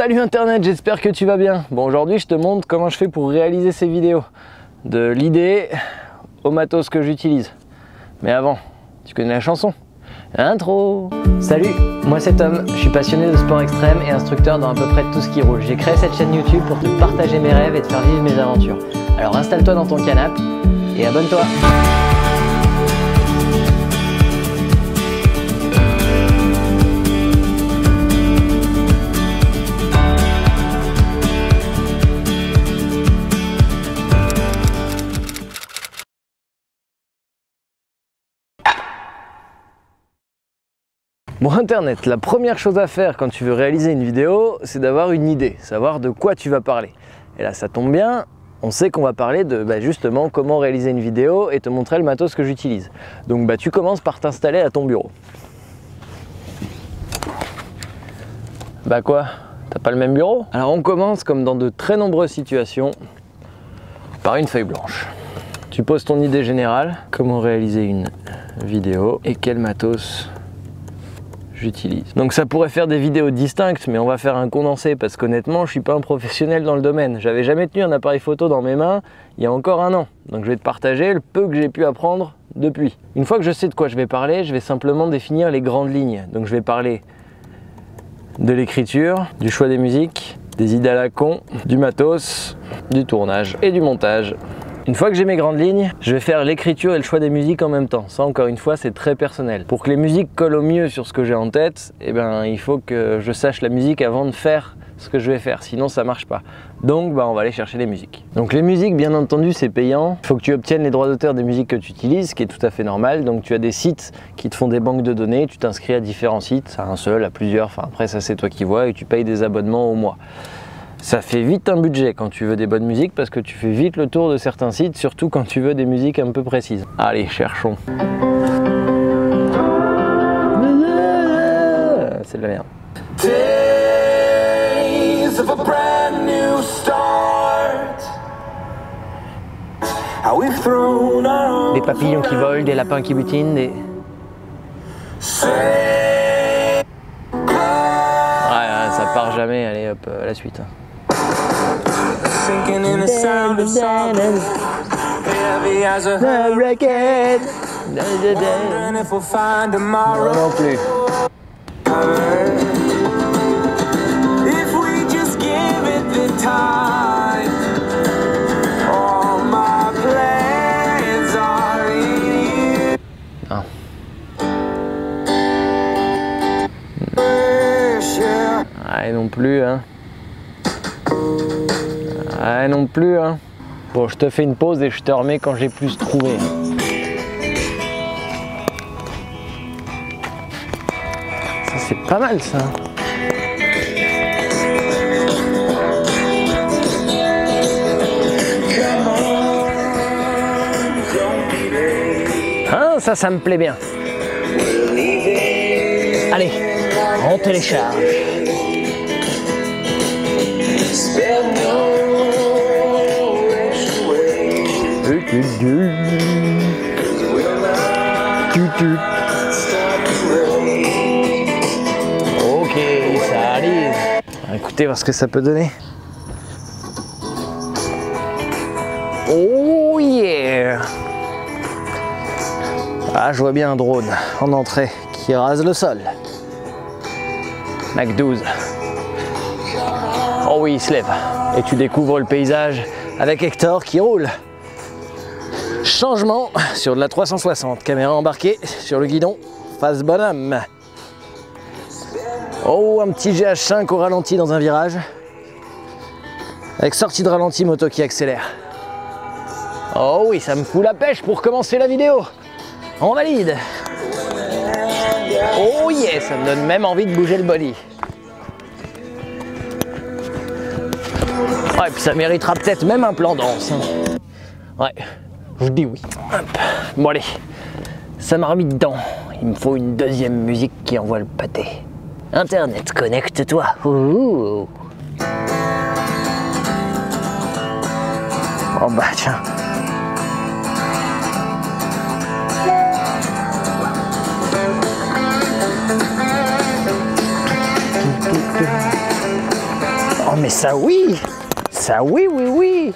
Salut Internet, j'espère que tu vas bien. Bon, aujourd'hui je te montre comment je fais pour réaliser ces vidéos. De l'idée au matos que j'utilise. Mais avant, tu connais la chanson? Intro. Salut, moi c'est Tom, je suis passionné de sport extrême et instructeur dans à peu près tout ce qui roule. J'ai créé cette chaîne YouTube pour te partager mes rêves et te faire vivre mes aventures. Alors installe-toi dans ton canapé et abonne-toi. Bon Internet, la première chose à faire quand tu veux réaliser une vidéo, c'est d'avoir une idée, savoir de quoi tu vas parler. Et là ça tombe bien, on sait qu'on va parler de justement comment réaliser une vidéo et te montrer le matos que j'utilise. Donc tu commences par t'installer à ton bureau. Quoi? T'as pas le même bureau? Alors on commence comme dans de très nombreuses situations par une feuille blanche. Tu poses ton idée générale, comment réaliser une vidéo et quel matos j'utilise. Donc ça pourrait faire des vidéos distinctes, mais on va faire un condensé parce qu'honnêtement je suis pas un professionnel dans le domaine. J'avais jamais tenu un appareil photo dans mes mains il y a encore un an. Donc je vais te partager le peu que j'ai pu apprendre depuis. Une fois que je sais de quoi je vais parler, je vais simplement définir les grandes lignes. Donc je vais parler de l'écriture, du choix des musiques, des idées à la con, du matos, du tournage et du montage. Une fois que j'ai mes grandes lignes, je vais faire l'écriture et le choix des musiques en même temps. Ça, encore une fois, c'est très personnel. Pour que les musiques collent au mieux sur ce que j'ai en tête, il faut que je sache la musique avant de faire ce que je vais faire. Sinon, ça marche pas. Donc, on va aller chercher les musiques. Donc, les musiques, bien entendu, c'est payant. Il faut que tu obtiennes les droits d'auteur des musiques que tu utilises, ce qui est tout à fait normal. Donc, tu as des sites qui te font des banques de données. Tu t'inscris à différents sites, à un seul, à plusieurs. Enfin, après, ça, c'est toi qui vois et tu payes des abonnements au mois. Ça fait vite un budget quand tu veux des bonnes musiques parce que tu fais vite le tour de certains sites, surtout quand tu veux des musiques un peu précises. Allez, cherchons. C'est de la merde. Des papillons qui volent, des lapins qui butinent, des... Ouais, ça part jamais, allez hop, à la suite. Sinking in the sound of something heavy as a hurricane. Wondering if we'll find tomorrow. Non plus. If we just give it the time, all my plans are in you. Non. Ah, non plus, hein. Ah non plus hein. Bon, je te fais une pause et je te remets quand j'ai plus trouvé. Ça c'est pas mal ça. Hein, ça me plaît bien. Allez, on télécharge. Ok, ça arrive. Écoutez, voir ce que ça peut donner. Oh yeah! Ah, je vois bien un drone en entrée qui rase le sol. Mach 12. Oh oui, il se lève. Et tu découvres le paysage avec Hector qui roule. Changement sur de la 360, caméra embarquée sur le guidon, face bonhomme. Oh, un petit GH5 au ralenti dans un virage. Avec sortie de ralenti, moto qui accélère. Oh oui, ça me fout la pêche pour commencer la vidéo. On valide. Oh yeah, ça me donne même envie de bouger le body. Ouais, puis ça méritera peut-être même un plan danse. Ouais. Je dis oui. Hop. Bon allez, ça m'a remis dedans. Il me faut une deuxième musique qui envoie le pâté. Internet, connecte-toi. Oh tiens. Oh mais ça oui! Ça oui, oui, oui!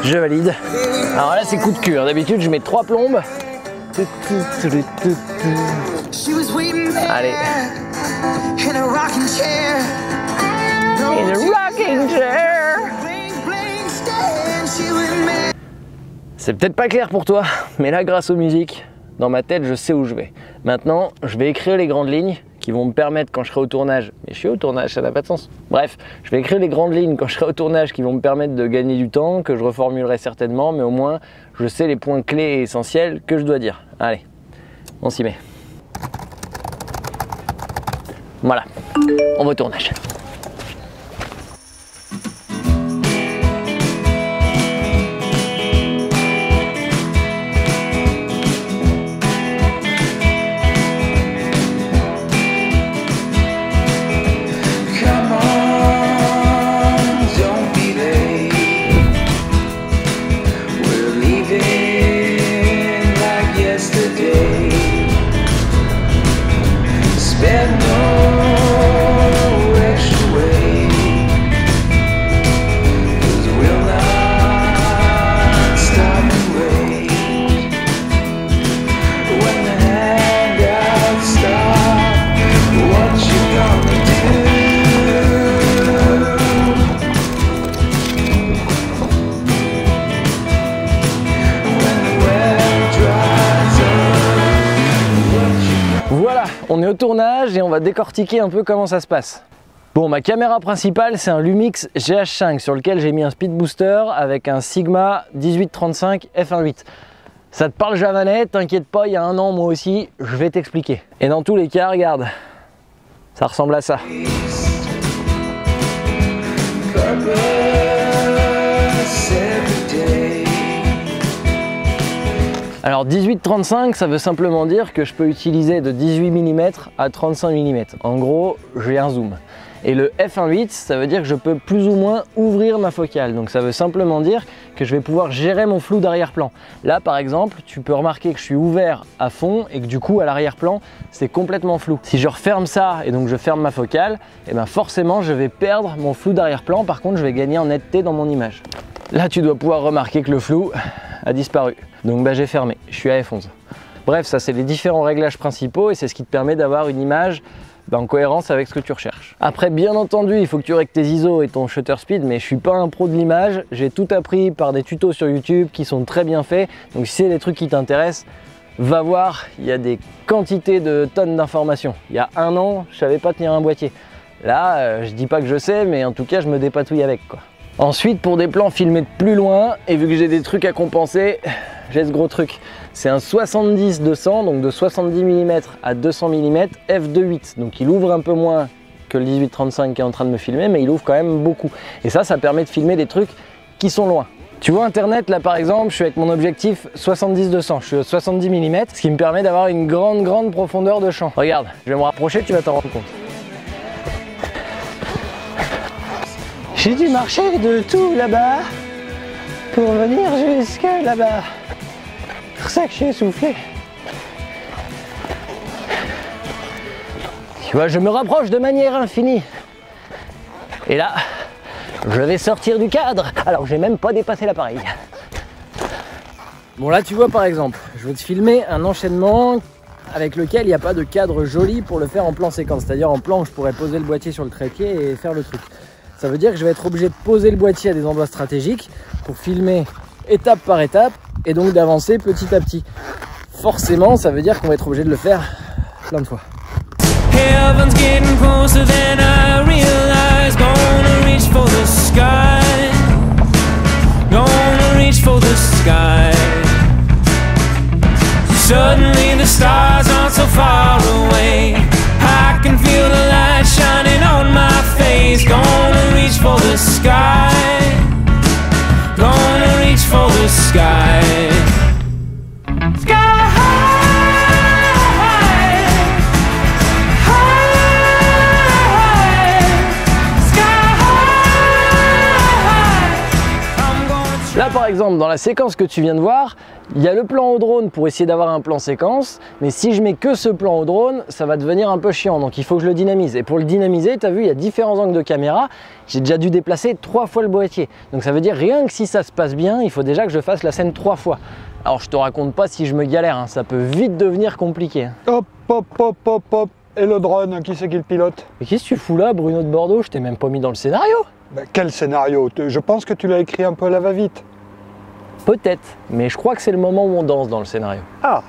Je valide. Alors là c'est coup de cul, hein. D'habitude je mets 3 plombes. Allez. In a rocking chair. C'est peut-être pas clair pour toi, mais là grâce aux musiques, dans ma tête je sais où je vais. Maintenant je vais écrire les grandes lignes qui vont me permettre quand je serai au tournage, mais je suis au tournage, ça n'a pas de sens. Bref, je vais écrire les grandes lignes quand je serai au tournage qui vont me permettre de gagner du temps, que je reformulerai certainement, mais au moins je sais les points clés et essentiels que je dois dire. Allez, on s'y met. Voilà, on va au tournage. On est au tournage et on va décortiquer un peu comment ça se passe. Bon, ma caméra principale c'est un Lumix GH5 sur lequel j'ai mis un speed booster avec un Sigma 1835 f1.8. Ça te parle javanais, t'inquiète pas, il y a un an moi aussi, je vais t'expliquer. Et dans tous les cas, regarde, ça ressemble à ça. Alors 18-35, ça veut simplement dire que je peux utiliser de 18 mm à 35 mm. En gros, j'ai un zoom. Et le f1.8, ça veut dire que je peux plus ou moins ouvrir ma focale. Donc ça veut simplement dire que je vais pouvoir gérer mon flou d'arrière-plan. Là par exemple, tu peux remarquer que je suis ouvert à fond et que du coup à l'arrière-plan, c'est complètement flou. Si je referme ça et donc je ferme ma focale, et ben forcément je vais perdre mon flou d'arrière-plan. Par contre, je vais gagner en netteté dans mon image. Là, tu dois pouvoir remarquer que le flou a disparu. Donc bah, j'ai fermé, je suis à f11. Bref, ça c'est les différents réglages principaux et c'est ce qui te permet d'avoir une image en cohérence avec ce que tu recherches. Après, bien entendu, il faut que tu règles tes ISO et ton shutter speed, mais je suis pas un pro de l'image, j'ai tout appris par des tutos sur YouTube qui sont très bien faits. Donc si c'est des trucs qui t'intéressent, va voir, il y a des quantités de tonnes d'informations. Il y a un an, je savais pas tenir un boîtier. Là, je dis pas que je sais, mais en tout cas, je me dépatouille avec quoi. Ensuite, pour des plans filmés de plus loin, et vu que j'ai des trucs à compenser, j'ai ce gros truc. C'est un 70-200, donc de 70 mm à 200 mm f2.8. Donc il ouvre un peu moins que le 18-35 qui est en train de me filmer, mais il ouvre quand même beaucoup. Et ça permet de filmer des trucs qui sont loin. Tu vois internet, là par exemple, je suis avec mon objectif 70-200, je suis à 70 mm, ce qui me permet d'avoir une grande profondeur de champ. Regarde, je vais me rapprocher, tu vas t'en rendre compte. J'ai dû marcher de tout là-bas pour venir jusque là-bas. C'est pour ça que je suis essoufflé. Tu vois, je me rapproche de manière infinie. Et là, je vais sortir du cadre. Alors, j'ai même pas dépassé l'appareil. Bon, là, tu vois, par exemple, je vais te filmer un enchaînement avec lequel il n'y a pas de cadre joli pour le faire en plan séquence. C'est-à-dire en plan où je pourrais poser le boîtier sur le trépied et faire le truc. Ça veut dire que je vais être obligé de poser le boîtier à des endroits stratégiques pour filmer étape par étape et donc d'avancer petit à petit. Forcément, ça veut dire qu'on va être obligé de le faire plein de fois. Heaven's getting closer than I realize. Gonna reach for the sky. Gonna reach for the sky. Suddenly the stars aren't so far away. I can feel the light shining on my face. Gonna reach for the sky. Gonna reach for the sky. Sky high, high, sky high, Là par exemple, dans la séquence que tu viens de voir, il y a le plan au drone pour essayer d'avoir un plan séquence, mais si je mets que ce plan au drone, ça va devenir un peu chiant, donc il faut que je le dynamise. Et pour le dynamiser, tu as vu, il y a différents angles de caméra, j'ai déjà dû déplacer 3 fois le boîtier. Donc ça veut dire rien que si ça se passe bien, il faut déjà que je fasse la scène 3 fois. Alors je te raconte pas si je me galère, hein, ça peut vite devenir compliqué. Hop, hop, hop, hop, hop. Et le drone, qui c'est qui le pilote? Mais qu'est-ce que tu fous là, Bruno de Bordeaux? Je t'ai même pas mis dans le scénario. Ben, quel scénario? Je pense que tu l'as écrit un peu à la va-vite. Peut-être, mais je crois que c'est le moment où on danse dans le scénario. Ah!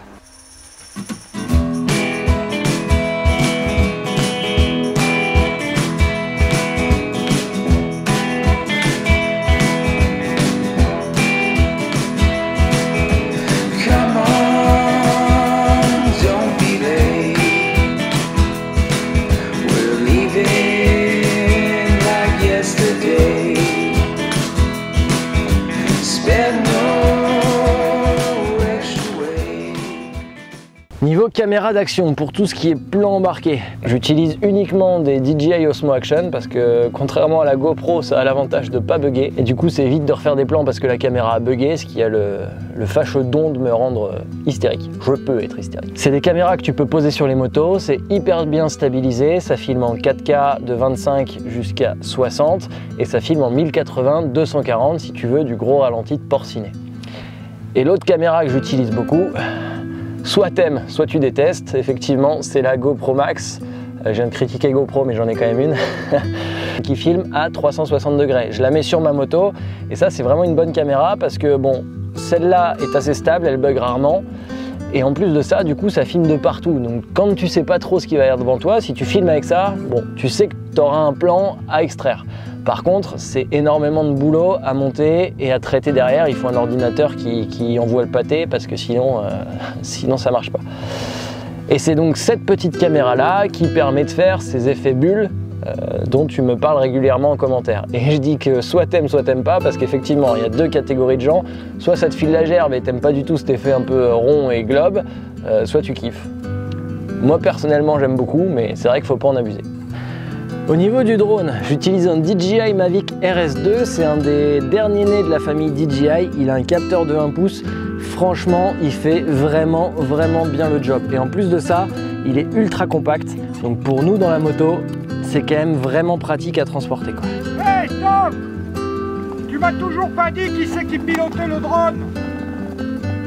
Niveau caméra d'action, pour tout ce qui est plan embarqué, j'utilise uniquement des DJI Osmo Action parce que contrairement à la GoPro, ça a l'avantage de ne pas bugger et du coup c'est évite de refaire des plans parce que la caméra a bugué, ce qui a le fâcheux don de me rendre hystérique. Je peux être hystérique. C'est des caméras que tu peux poser sur les motos, c'est hyper bien stabilisé, ça filme en 4K de 25 jusqu'à 60 et ça filme en 1080, 240 si tu veux du gros ralenti de porciné. Et l'autre caméra que j'utilise beaucoup, soit t'aimes, soit tu détestes, effectivement, c'est la GoPro Max. Je viens de critiquer GoPro, mais j'en ai quand même une, qui filme à 360 degrés. Je la mets sur ma moto, et ça, c'est vraiment une bonne caméra, parce que, bon, celle-là est assez stable, elle bug rarement, et en plus de ça, du coup, ça filme de partout. Donc, quand tu sais pas trop ce qui va y avoir devant toi, si tu filmes avec ça, bon, tu sais que tu auras un plan à extraire. Par contre, c'est énormément de boulot à monter et à traiter derrière. Il faut un ordinateur qui envoie le pâté parce que sinon ça marche pas. Et c'est donc cette petite caméra-là qui permet de faire ces effets bulles dont tu me parles régulièrement en commentaire. Et je dis que soit t'aimes pas parce qu'effectivement, il y a deux catégories de gens. Soit ça te file la gerbe et t'aimes pas du tout cet effet un peu rond et globe, soit tu kiffes. Moi, personnellement, j'aime beaucoup, mais c'est vrai qu'il faut pas en abuser. Au niveau du drone, j'utilise un DJI Mavic RS2, c'est un des derniers nés de la famille DJI, il a un capteur de 1 pouce, franchement il fait vraiment bien le job. Et en plus de ça, il est ultra compact, donc pour nous dans la moto, c'est quand même vraiment pratique à transporter, quoi. Hey Tom! Tu m'as toujours pas dit qui c'est qui pilotait le drone?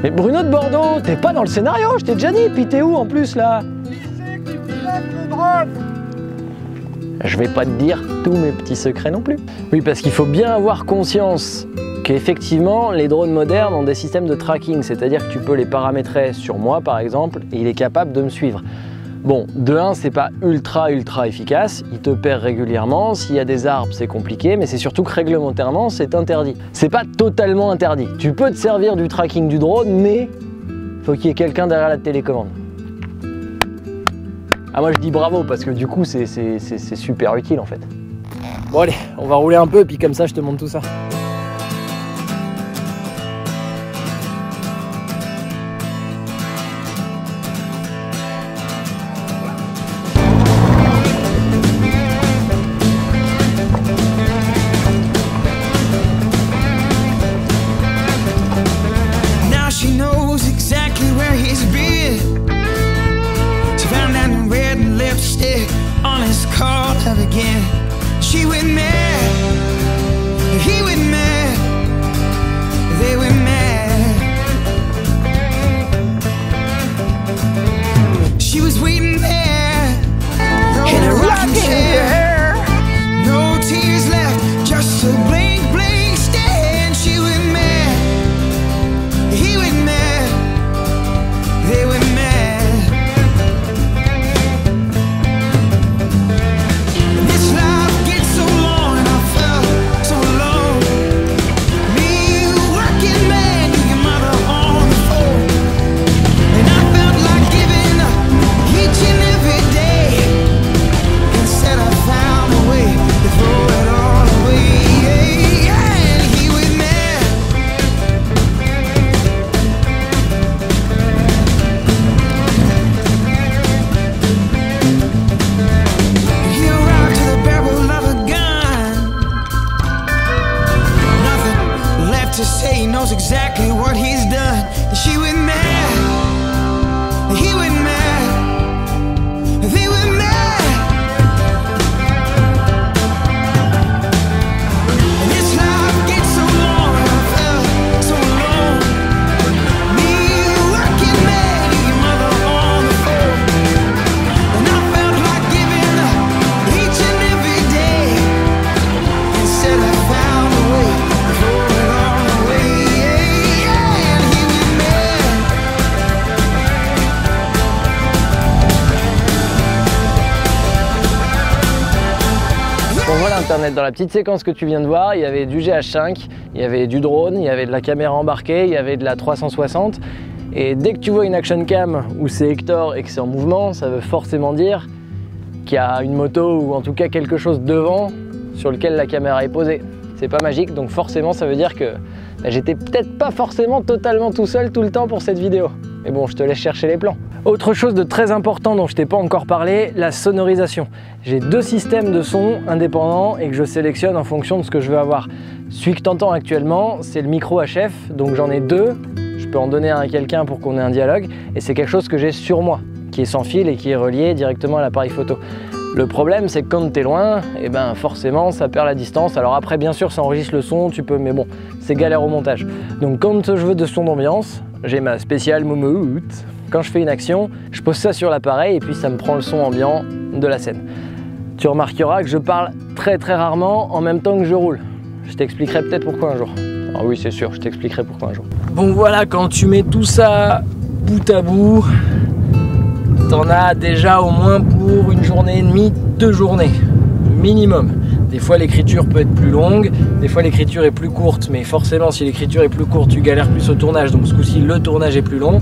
Mais Bruno de Bordeaux, t'es pas dans le scénario, je t'ai déjà dit, puis t'es où en plus là? Qui c'est qui pilote le drone? Je vais pas te dire tous mes petits secrets non plus. Oui, parce qu'il faut bien avoir conscience qu'effectivement, les drones modernes ont des systèmes de tracking, c'est-à-dire que tu peux les paramétrer sur moi par exemple, et il est capable de me suivre. Bon, de 1, c'est pas ultra efficace, il te perd régulièrement, s'il y a des arbres c'est compliqué, mais c'est surtout que réglementairement c'est interdit. C'est pas totalement interdit, tu peux te servir du tracking du drone, mais faut qu'il y ait quelqu'un derrière la télécommande. Ah, moi je dis bravo parce que du coup c'est super utile en fait. Bon allez, on va rouler un peu et puis comme ça je te montre tout ça. Now she knows exactly where he's been. She found that red lipstick on his collar again. She went mad, he went mad, they went mad. She was waiting there in a rocking chair. No tears left, just a blank stare. And she went mad, he went mad, they went mad. This life gets so long and I felt so alone. to say he knows exactly what he's done. And she went mad, and he went mad, and they went mad. And this life gets so long, I felt so long. Me, the working man, and your mother on the phone. And I felt like giving up each and every day. Instead I found a way to throw it all away. And he was mad. Bon voilà Internet, dans la petite séquence que tu viens de voir, il y avait du GH5, il y avait du drone, il y avait de la caméra embarquée, il y avait de la 360. Et dès que tu vois une action cam où c'est Hector et que c'est en mouvement, ça veut forcément dire qu'il y a une moto ou en tout cas quelque chose devant sur lequel la caméra est posée. C'est pas magique, donc forcément ça veut dire que j'étais peut-être pas forcément totalement tout seul tout le temps pour cette vidéo. Mais bon, je te laisse chercher les plans. Autre chose de très important dont je t'ai pas encore parlé, la sonorisation. J'ai deux systèmes de son indépendants et que je sélectionne en fonction de ce que je veux avoir. Celui que tu entends actuellement, c'est le micro HF, donc j'en ai deux. Je peux en donner un à quelqu'un pour qu'on ait un dialogue, et c'est quelque chose que j'ai sur moi, qui est sans fil et qui est relié directement à l'appareil photo. Le problème, c'est que quand tu es loin, et ben forcément ça perd la distance. Alors après, bien sûr, ça enregistre le son, tu peux, mais bon, c'est galère au montage. Donc quand je veux de son d'ambiance, j'ai ma spéciale Moumout. Quand je fais une action, je pose ça sur l'appareil et puis ça me prend le son ambiant de la scène. Tu remarqueras que je parle très rarement en même temps que je roule. Je t'expliquerai peut-être pourquoi un jour. Ah oui, c'est sûr, je t'expliquerai pourquoi un jour. Bon voilà, quand tu mets tout ça bout à bout, t'en as déjà au moins pour une journée et demie, 2 journées, minimum. Des fois l'écriture peut être plus longue, des fois l'écriture est plus courte, mais forcément si l'écriture est plus courte, tu galères plus au tournage, donc ce coup-ci le tournage est plus long.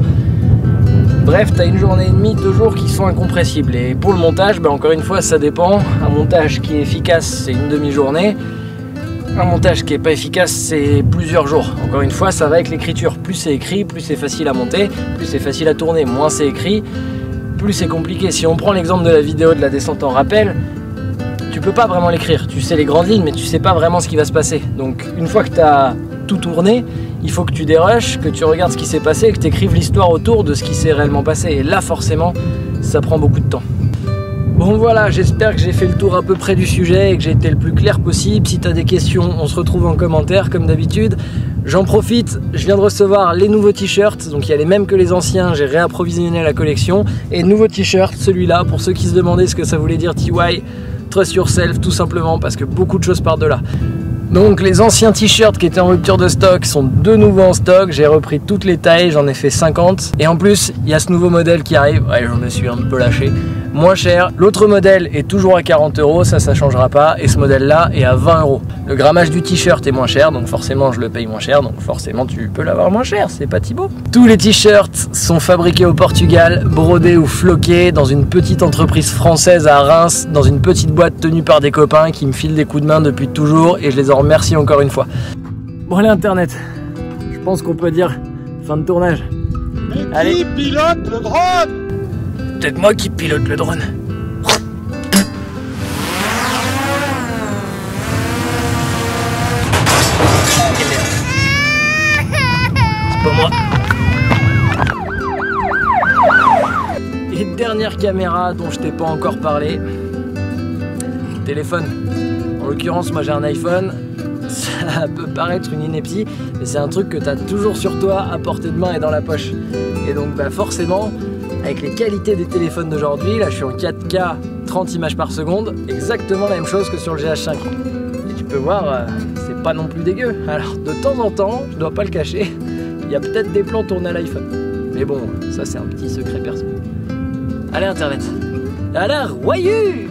Bref, tu as une journée et demie, 2 jours qui sont incompressibles. Et pour le montage, encore une fois, ça dépend. Un montage qui est efficace, c'est une demi-journée. Un montage qui n'est pas efficace, c'est plusieurs jours. Encore une fois, ça va avec l'écriture. Plus c'est écrit, plus c'est facile à monter, plus c'est facile à tourner. Moins c'est écrit, plus c'est compliqué. Si on prend l'exemple de la vidéo de la descente en rappel, tu peux pas vraiment l'écrire. Tu sais les grandes lignes, mais tu sais pas vraiment ce qui va se passer. Donc une fois que tu as tout tourné, il faut que tu dérushes, que tu regardes ce qui s'est passé et que tu écrives l'histoire autour de ce qui s'est réellement passé. Et là, forcément, ça prend beaucoup de temps. Bon voilà, j'espère que j'ai fait le tour à peu près du sujet et que j'ai été le plus clair possible. Si tu as des questions, on se retrouve en commentaire comme d'habitude. J'en profite, je viens de recevoir les nouveaux t-shirts, donc il y a les mêmes que les anciens, j'ai réapprovisionné la collection. Et nouveau t-shirt, celui-là, pour ceux qui se demandaient ce que ça voulait dire TY, Trust Yourself, tout simplement parce que beaucoup de choses partent de là. Donc les anciens t-shirts qui étaient en rupture de stock sont de nouveau en stock, j'ai repris toutes les tailles, j'en ai fait 50. Et en plus, il y a ce nouveau modèle qui arrive, ouais, je me suis un peu lâché, moins cher. L'autre modèle est toujours à 40 €, ça changera pas, et ce modèle-là est à 20 €. Le grammage du t-shirt est moins cher, donc forcément je le paye moins cher, donc forcément tu peux l'avoir moins cher, c'est pas Thibaut. Tous les t-shirts sont fabriqués au Portugal, brodés ou floqués dans une petite entreprise française à Reims, dans une petite boîte tenue par des copains qui me filent des coups de main depuis toujours, et je les en remercie encore une fois. Bon allez Internet, je pense qu'on peut dire fin de tournage. Mais allez. qui pilote le drone? Peut-être moi qui pilote le drone. C'est pas moi. Et dernière caméra dont je t'ai pas encore parlé. Téléphone. En l'occurrence, moi j'ai un iPhone. Ça peut paraître une ineptie, mais c'est un truc que tu as toujours sur toi, à portée de main et dans la poche. Et donc forcément, avec les qualités des téléphones d'aujourd'hui, là je suis en 4K 30 images par seconde, exactement la même chose que sur le GH5. Et tu peux voir, c'est pas non plus dégueu. Alors de temps en temps, je dois pas le cacher, il y a peut-être des plans tournés à l'iPhone. Mais bon, ça c'est un petit secret perso. Allez Internet, à la royure!